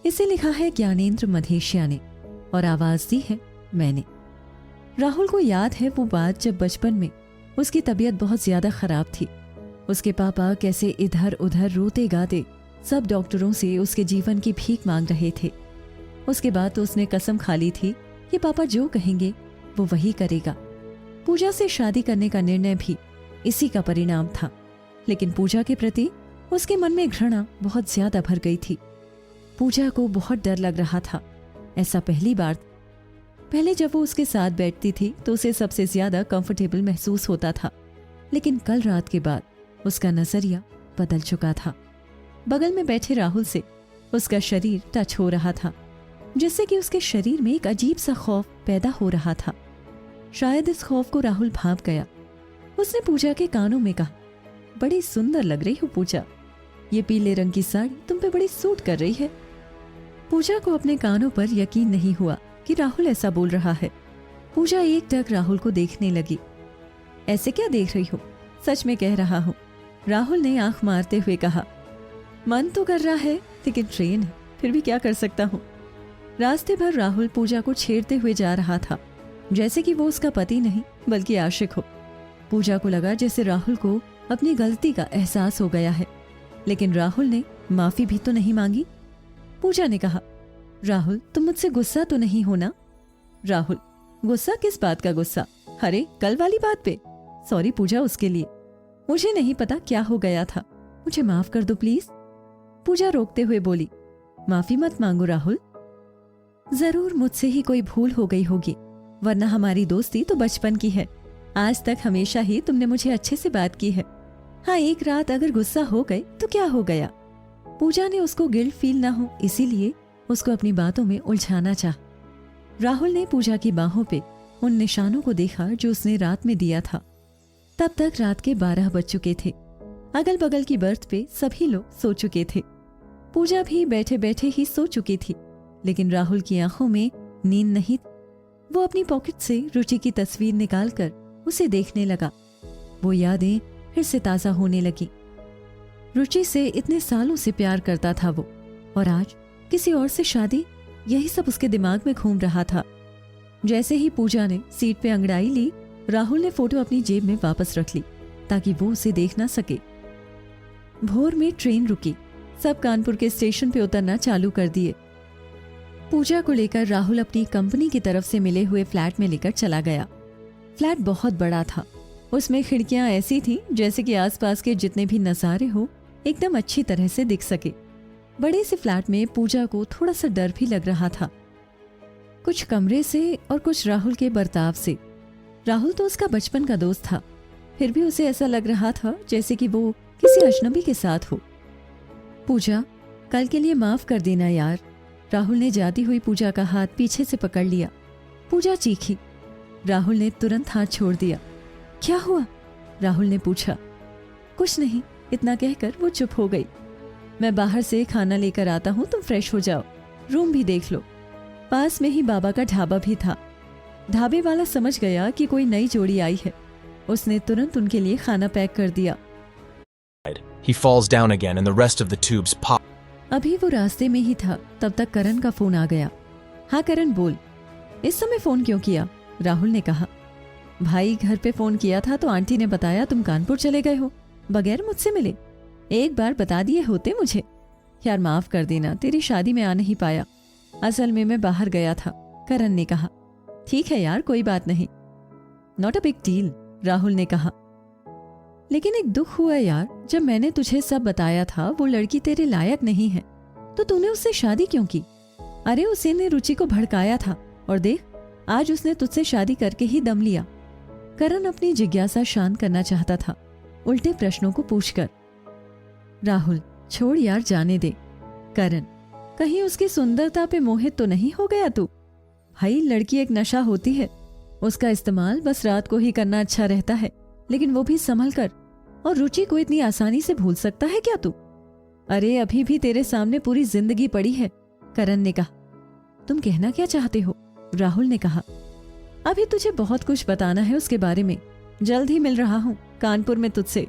इसे लिखा है ज्ञानेंद्र मधेशिया ने और आवाज दी है मैंने। राहुल को याद है वो बात जब बचपन में उसकी तबीयत बहुत ज्यादा खराब थी। उसके पापा कैसे इधर उधर रोते गाते सब डॉक्टरों से उसके जीवन की भीख मांग रहे थे। उसके बाद तो उसने कसम खा ली थी कि पापा जो कहेंगे वो वही करेगा। पूजा से शादी करने का निर्णय भी इसी का परिणाम था, लेकिन पूजा के प्रति उसके मन में घृणा बहुत ज्यादा भर गई थी। पूजा को बहुत डर लग रहा था। ऐसा पहली बार। पहले जब वो उसके साथ बैठती थी तो उसे सबसे ज्यादा कंफर्टेबल महसूस होता था, लेकिन कल रात के बाद उसका नजरिया बदल चुका था। बगल में बैठे राहुल से उसका शरीर टच हो रहा था, जिससे कि उसके शरीर में एक अजीब सा खौफ पैदा हो रहा था। शायद इस खौफ को राहुल भांप गया। उसने पूजा के कानों में कहा, बड़ी सुंदर लग रही हो पूजा, ये पीले रंग की साड़ी तुम पे बड़ी सूट कर रही है। पूजा को अपने कानों पर यकीन नहीं हुआ कि राहुल ऐसा बोल रहा है। पूजा एकटक राहुल को देखने लगी। ऐसे क्या देख रही हो, सच में कह रहा हूँ, राहुल ने आंख मारते हुए कहा। मन तो कर रहा है लेकिन ट्रेन है, फिर भी क्या कर सकता हूँ। रास्ते भर राहुल पूजा को छेड़ते हुए जा रहा था, जैसे कि वो उसका पति नहीं बल्कि आशिक हो। पूजा को लगा जैसे राहुल को अपनी गलती का एहसास हो गया है, लेकिन राहुल ने माफी भी तो नहीं मांगी। पूजा ने कहा, राहुल तुम मुझसे गुस्सा तो नहीं हो ना। राहुल, गुस्सा किस बात का गुस्सा, अरे कल वाली बात पे। सॉरी पूजा उसके लिए, मुझे नहीं पता क्या हो गया था, मुझे माफ कर दो प्लीज। पूजा रोकते हुए बोली, माफी मत मांगो राहुल, जरूर मुझसे ही कोई भूल हो गई होगी, वरना हमारी दोस्ती तो बचपन की है। आज तक हमेशा ही तुमने मुझे अच्छे से बात की है। हाँ, एक रात अगर गुस्सा हो गए तो क्या हो गया। पूजा ने उसको गिल्ट फील ना हो इसीलिए उसको अपनी बातों में उलझाना चाहा। राहुल ने पूजा की बाहों पे उन निशानों को देखा जो उसने रात में दिया था। तब तक रात के 12 बज चुके थे। अगल बगल की बर्थ पे सभी लोग सो चुके थे। पूजा भी बैठे बैठे ही सो चुकी थी, लेकिन राहुल की आंखों में नींद नहीं थी। वो अपनी पॉकेट से रुचि की तस्वीर निकालकर उसे देखने लगा। वो यादें फिर से ताजा होने लगी। रुचि से इतने सालों से प्यार करता था वो, और आज किसी और से शादी, यही सब उसके दिमाग में घूम रहा था। जैसे ही पूजा ने सीट पे अंगड़ाई ली, राहुल ने फोटो अपनी जेब में वापस रख ली ताकि वो उसे देख ना सके। भोर में ट्रेन रुकी, सब कानपुर के स्टेशन पे उतरना चालू कर दिए। पूजा को लेकर राहुल अपनी कंपनी की तरफ से मिले हुए फ्लैट में लेकर चला गया। फ्लैट बहुत बड़ा था, उसमें खिड़कियां ऐसी थी जैसे कि आसपास के जितने भी नजारे हो एकदम अच्छी तरह से दिख सके। बड़े से फ्लैट में पूजा को थोड़ा सा डर भी लग रहा था, कुछ कमरे से और कुछ राहुल के बर्ताव से। राहुल तो उसका बचपन का दोस्त था, फिर भी उसे ऐसा लग रहा था जैसे कि वो किसी अजनबी के साथ हो। पूजा, कल के लिए माफ कर देना यार। राहुल ने जाती हुई पूजा का हाथ पीछे से पकड़ लिया। पूजा चीखी। राहुल ने तुरंत हाथ छोड़ दिया। क्या हुआ? राहुल ने पूछा। कुछ नहीं, इतना कहकर वो चुप हो गई। मैं बाहर से खाना लेकर आता हूँ, तुम फ्रेश हो जाओ, रूम भी देख लो। पास में ही बाबा का ढाबा भी था। ढाबे वाला समझ गया कि कोई नई जोड़ी आई है, उसने तुरंत उनके लिए खाना पैक कर दिया। He falls down again and the rest of the tubes pop. अभी वो रास्ते में ही था, तब तक करण का फोन आ गया। हाँ करण बोल। इस समय फोन क्यों किया? राहुल ने कहा। भाई घर पे फोन किया था तो आंटी ने बताया तुम कानपुर चले गए हो, बगैर मुझसे मिले। एक बार बता दिए होते मुझे। यार माफ कर देना, तेरी शादी में आ नहीं पाया, असल में मैं बाहर गया था, करण ने कहा। ठीक है यार, कोई बात नहीं, not a big deal, Rahul ने कहा। लेकिन एक दुख हुआ यार, जब मैंने तुझे सब बताया था वो लड़की तेरे लायक नहीं है, तो तूने उससे शादी क्यों की? अरे उसे ने रुचि को भड़काया था और देख आज उसने तुझसे शादी करके ही दम लिया। करण अपनी जिज्ञासा शांत करना चाहता था, उल्टे प्रश्नों को पूछकर। राहुल छोड़ यार, जाने दे। करण, कहीं उसकी सुंदरता पे मोहित तो नहीं हो गया तू? भाई लड़की एक नशा होती है, उसका इस्तेमाल बस रात को ही करना अच्छा रहता है, लेकिन वो भी संभल कर। और रुचि को इतनी आसानी से भूल सकता है क्या तू? अरे अभी भी तेरे सामने पूरी जिंदगी पड़ी है, करण ने कहा। तुम कहना क्या चाहते हो? राहुल ने कहा। अभी तुझे बहुत कुछ बताना है उसके बारे में, जल्द ही मिल रहा हूँ कानपुर में तुझसे।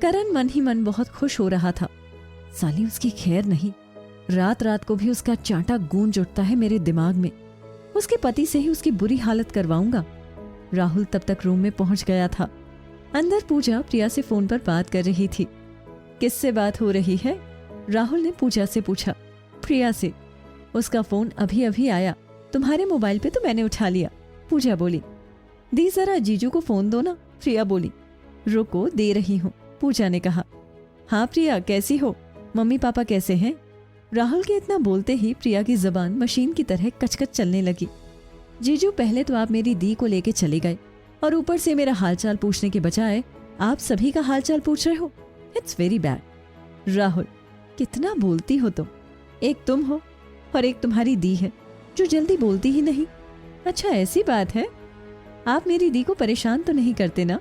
करण मन ही मन बहुत खुश हो रहा था। साली उसकी खैर नहीं, रात रात को भी उसका चांटा गूंज उठता है मेरे दिमाग में। उसके पति से ही उसकी बुरी हालत करवाऊंगा। राहुल तब तक रूम में पहुंच गया था। अंदर पूजा प्रिया से फोन पर बात कर रही थी। किससे बात हो रही है? राहुल ने पूजा से पूछा। प्रिया से। उसका फोन अभी अभी आया, तुम्हारे मोबाइल पे तो मैंने उठा लिया। पूजा बोली। दी जरा जीजू को फोन दो ना। प्रिया बोली। रुको दे रही हूँ, पूजा ने कहा। हाँ प्रिया कैसी हो? मम्मी पापा कैसे हैं? राहुल के इतना बोलते ही प्रिया की जबान मशीन की तरह कचकच चलने लगी। जीजू पहले तो आप मेरी दी को लेके चले गए और ऊपर से मेरा हालचाल पूछने के बजाय आप सभी का हालचाल पूछ रहे हो। It's very bad. राहुल कितना बोलती हो तुम। एक तुम हो और एक तुम्हारी दी है जो जल्दी बोलती ही नहीं। अच्छा ऐसी बात है। आप मेरी दी को परेशान तो नहीं करते ना?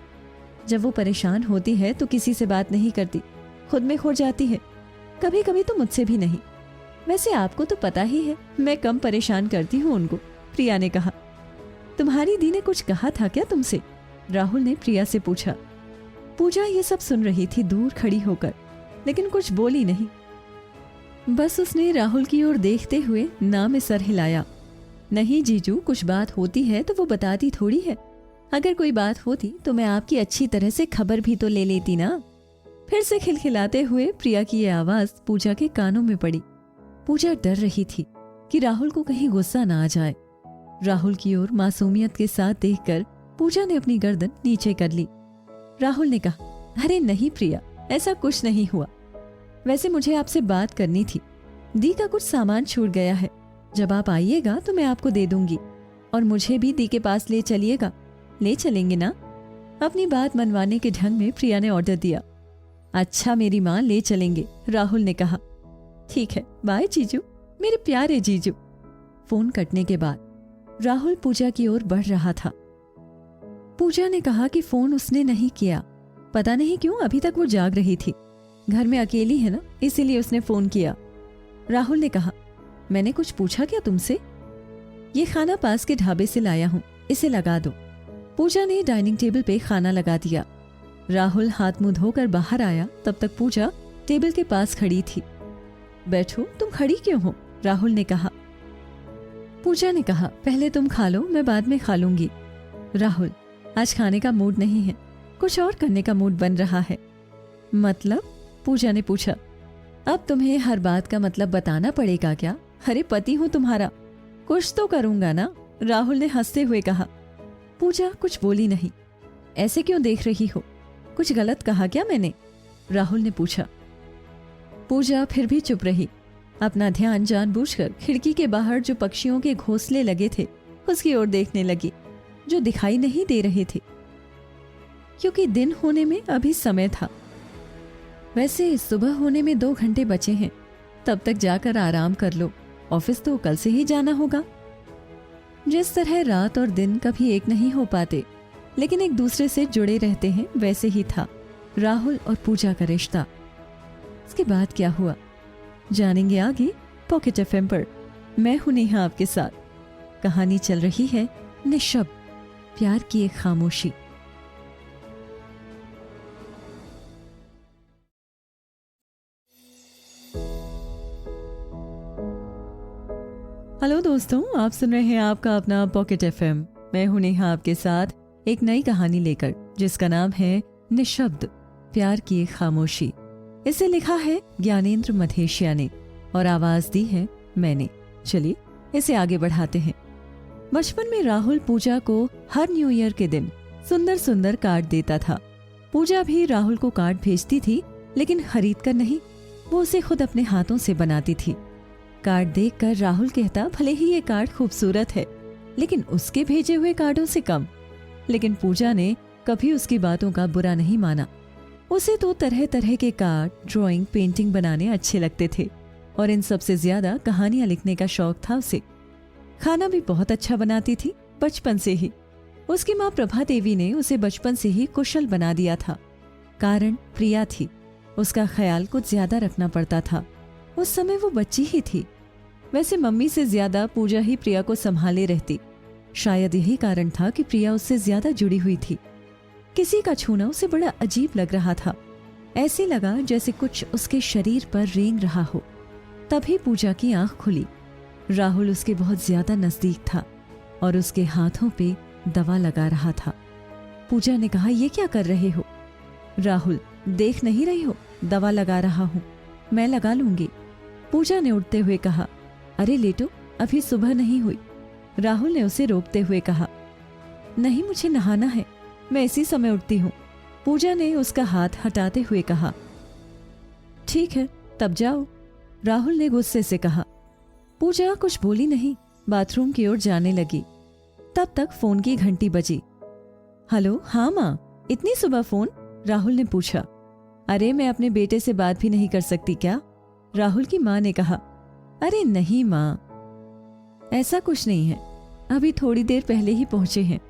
जब वो परेशान होती है तो किसी से बात नहीं करती, खुद में खो जाती है। कभी कभी तो मुझसे भी नहीं। वैसे आपको तो पता ही है मैं कम परेशान करती हूँ उनको, प्रिया ने कहा। तुम्हारी दी ने कुछ कहा था क्या तुमसे? राहुल ने प्रिया से पूछा। पूजा ये सब सुन रही थी दूर खड़ी होकर, लेकिन कुछ बोली नहीं। बस उसने राहुल की ओर देखते हुए ना में सर हिलाया। नहीं जीजू, कुछ बात होती है तो वो बताती थोड़ी है। अगर कोई बात होती तो मैं आपकी अच्छी तरह से खबर भी तो ले लेती ना। फिर से खिलखिलाते हुए प्रिया की ये आवाज पूजा के कानों में पड़ी। पूजा डर रही थी कि राहुल को कहीं गुस्सा ना आ जाए। राहुल की ओर मासूमियत के साथ देखकर पूजा ने अपनी गर्दन नीचे कर ली। राहुल ने कहा, अरे नहीं प्रिया, ऐसा कुछ नहीं हुआ। वैसे मुझे आपसे बात करनी थी। दी का कुछ सामान छूट गया है। जब आप आइएगा तो मैं आपको दे दूंगी और मुझे भी दी के पास ले चलिएगा। ले चलेंगे ना? अपनी बात मनवाने के ढंग में प्रिया ने ऑर्डर दिया। अच्छा मेरी माँ, ले चलेंगे, राहुल ने कहा। ठीक है, बाय जीजू, मेरे प्यारे जीजू। फोन कटने के बाद राहुल पूजा की ओर बढ़ रहा था। पूजा ने कहा कि फोन उसने नहीं किया। पता नहीं क्यों अभी तक वो जाग रही थी। घर में अकेली है ना, इसीलिए उसने फोन किया। राहुल ने कहा, मैंने कुछ पूछा क्या तुमसे? ये खाना पास के ढाबे से लाया हूँ, इसे लगा दो। पूजा ने डाइनिंग टेबल पे खाना लगा दिया। राहुल हाथ मुंह धोकर बाहर आया, तब तक पूजा टेबल के पास खड़ी थी। बैठो, तुम खड़ी क्यों हो? राहुल ने कहा। पूजा ने कहा, पहले तुम खा लो, मैं बाद में खा लूंगी। राहुल, आज खाने का मूड नहीं है, कुछ और करने का मूड बन रहा है। मतलब? पूजा ने पूछा। अब तुम्हें हर बात का मतलब बताना पड़ेगा क्या? अरे पति हूं तुम्हारा, कुछ तो करूंगा ना, राहुल ने हंसते हुए कहा। पूजा कुछ बोली नहीं। ऐसे क्यों देख रही हो? कुछ गलत कहा क्या मैंने? राहुल ने पूछा। पूजा फिर भी चुप रही। अपना ध्यान जानबूझकर खिड़की के बाहर जो पक्षियों के घोंसले लगे थे उसकी ओर देखने लगी, जो दिखाई नहीं दे रहे थे क्योंकि दिन होने में अभी समय था। वैसे सुबह होने में 2 घंटे बचे हैं, तब तक जाकर आराम कर लो, ऑफिस तो कल से ही जाना होगा। जिस तरह रात और दिन कभी एक नहीं हो पाते लेकिन एक दूसरे से जुड़े रहते हैं, वैसे ही था राहुल और पूजा का रिश्ता। इसके बाद क्या हुआ जानेंगे आगे पॉकेट एफएम पर। मैं हूं नेहा आपके साथ। कहानी चल रही है निशब्द, प्यार की एक खामोशी। हेलो दोस्तों, आप सुन रहे हैं आपका अपना पॉकेट एफएम। मैं हूं नेहा आपके साथ एक नई कहानी लेकर, जिसका नाम है निशब्द, प्यार की एक खामोशी। इसे लिखा है ज्ञानेंद्र मधेशिया ने और आवाज दी है मैंने। चलिए इसे आगे बढ़ाते हैं। बचपन में राहुल पूजा को हर न्यू ईयर के दिन सुंदर सुंदर कार्ड देता था। पूजा भी राहुल को कार्ड भेजती थी, लेकिन खरीद कर नहीं, वो उसे खुद अपने हाथों से बनाती थी। कार्ड देखकर राहुल कहता, भले ही ये कार्ड खूबसूरत है लेकिन उसके भेजे हुए कार्डों से कम। लेकिन पूजा ने कभी उसकी बातों का बुरा नहीं माना। उसे तो तरह तरह के कार्ड, ड्राइंग, पेंटिंग बनाने अच्छे लगते थे और इन सबसे ज्यादा कहानियां लिखने का शौक था उसे। खाना भी बहुत अच्छा बनाती थी बचपन से ही। उसकी माँ प्रभा देवी ने उसे बचपन से ही कुशल बना दिया था। कारण प्रिया थी, उसका ख्याल कुछ ज्यादा रखना पड़ता था। उस समय वो बच्ची ही थी। वैसे मम्मी से ज्यादा पूजा ही प्रिया को संभाले रहती। शायद यही कारण था कि प्रिया उससे ज्यादा जुड़ी हुई थी। किसी का छूना उसे बड़ा अजीब लग रहा था। ऐसे लगा जैसे कुछ उसके शरीर पर रेंग रहा हो। तभी पूजा की आंख खुली। राहुल उसके बहुत ज्यादा नजदीक था और उसके हाथों पे दवा लगा रहा था। पूजा ने कहा, ये क्या कर रहे हो? राहुल, देख नहीं रही हो, दवा लगा रहा हूं, मैं लगा लूंगी। पूजा ने उठते हुए कहा, अरे लेटो, अभी सुबह नहीं हुई। राहुल ने उसे रोकते हुए कहा, नहीं, मुझे नहाना है, मैं इसी समय उठती हूँ। पूजा ने उसका हाथ हटाते हुए कहा, ठीक है, तब जाओ। राहुल ने गुस्से से कहा। पूजा कुछ बोली नहीं, बाथरूम की ओर जाने लगी। तब तक फोन की घंटी बजी। हेलो, हाँ माँ, इतनी सुबह फोन? राहुल ने पूछा। अरे मैं अपने बेटे से बात भी नहीं कर सकती क्या? राहुल की माँ ने कहा। अरे नहीं माँ, ऐसा कुछ नहीं है, अभी थोड़ी देर पहले ही पहुंचे हैं।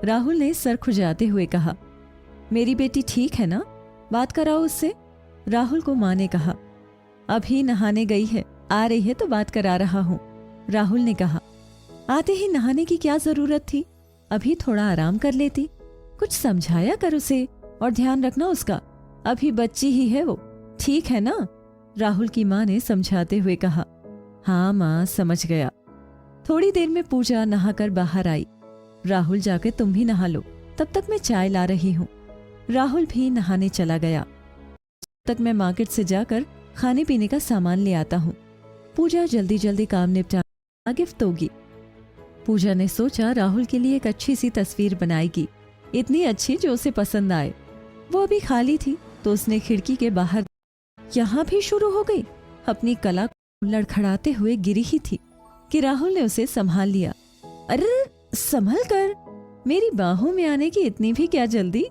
राहुल ने सर खुजाते हुए कहा। मेरी बेटी ठीक है ना, बात कराओ उससे। राहुल को माँ ने कहा। अभी नहाने गई है, आ रही है तो बात करा रहा हूँ। राहुल ने कहा। आते ही नहाने की क्या जरूरत थी, अभी थोड़ा आराम कर लेती। कुछ समझाया कर उसे और ध्यान रखना उसका, अभी बच्ची ही है वो, ठीक है ना? राहुल की माँ ने समझाते हुए कहा। हाँ माँ, समझ गया। थोड़ी देर में पूजा नहाकर बाहर आई। राहुल, जाकर तुम भी नहा लो, तब तक मैं चाय ला रही हूँ। राहुल भी नहाने चला गया। तब तक मैं मार्केट से जाकर खाने पीने का सामान ले आता हूँ। पूजा जल्दी जल्दी काम निपटा गिफ्ट होगी। पूजा ने सोचा राहुल के लिए एक अच्छी सी तस्वीर बनाएगी, इतनी अच्छी जो उसे पसंद आए। वो अभी खाली थी तो उसने खिड़की के बाहर, यहाँ भी शुरू हो गई। अपनी कला को लड़खड़ाते हुए गिरी ही थी कि राहुल ने उसे संभाल लिया। अरे संभल कर, मेरी बाहों में आने की इतनी भी क्या जल्दी?